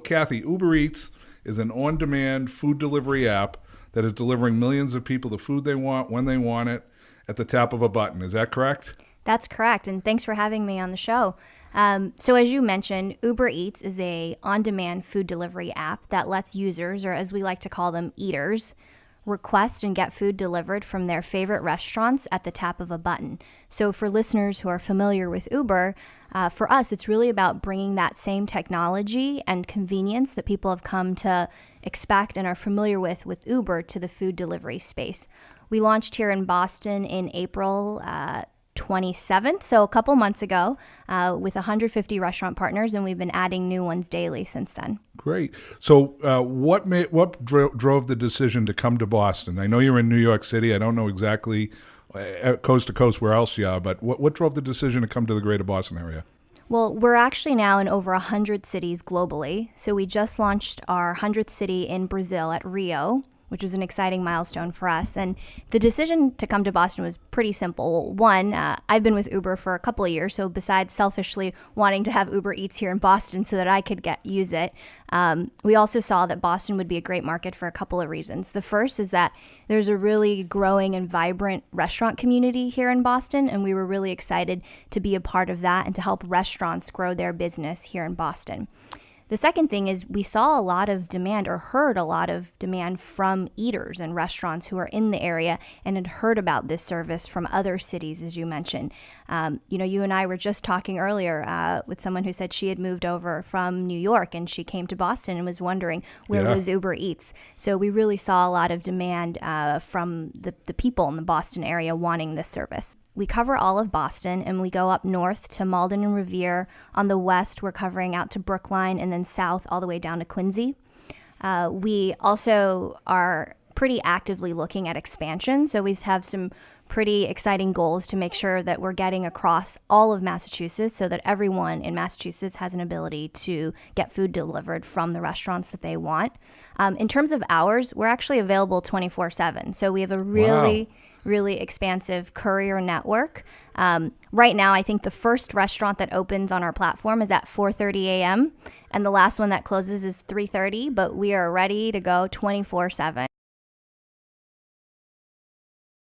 Cathy, Uber Eats is an on-demand food delivery app that is delivering millions of people the food they want, when they want it, at the tap of a button. Is that correct? That's correct, and thanks for having me on the show. So as you mentioned, Uber Eats is a on-demand food delivery app that lets users, or as we like to call them, eaters, request and get food delivered from their favorite restaurants at the tap of a button. So for listeners who are familiar with Uber, for us, it's really about bringing that same technology and convenience that people have come to expect and are familiar with Uber to the food delivery space. We launched here in Boston in April 27th, so a couple months ago, with 150 restaurant partners, and we've been adding new ones daily since then. Great. So what drove the decision to come to Boston? I know you're in New York City. I don't know exactly coast to coast where else you are, but what drove the decision to come to the greater Boston area? Well, we're actually now in over 100 cities globally. So we just launched our 100th city in Brazil at Rio, which was an exciting milestone for us. And the decision to come to Boston was pretty simple. One, I've been with Uber for a couple of years, so besides selfishly wanting to have Uber Eats here in Boston so that I could use it, we also saw that Boston would be a great market for a couple of reasons. The first is that there's a really growing and vibrant restaurant community here in Boston, and we were really excited to be a part of that and to help restaurants grow their business here in Boston. The second thing is we saw a lot of demand or heard a lot of demand from eaters and restaurants who are in the area and had heard about this service from other cities, as you mentioned. You and I were just talking earlier with someone who said she had moved over from New York and she came to Boston and was wondering where was Uber Eats. So we really saw a lot of demand from the people in the Boston area wanting this service. We cover all of Boston, and we go up north to Malden and Revere. On the west, we're covering out to Brookline, and then south all the way down to Quincy. We also are pretty actively looking at expansion, so we have some pretty exciting goals to make sure that we're getting across all of Massachusetts so that everyone in Massachusetts has an ability to get food delivered from the restaurants that they want. In terms of hours, we're actually available 24/7, so we have a really expansive courier network. Right now, I think the first restaurant that opens on our platform is at 4:30 a.m. and the last one that closes is 3:30, but we are ready to go 24/7.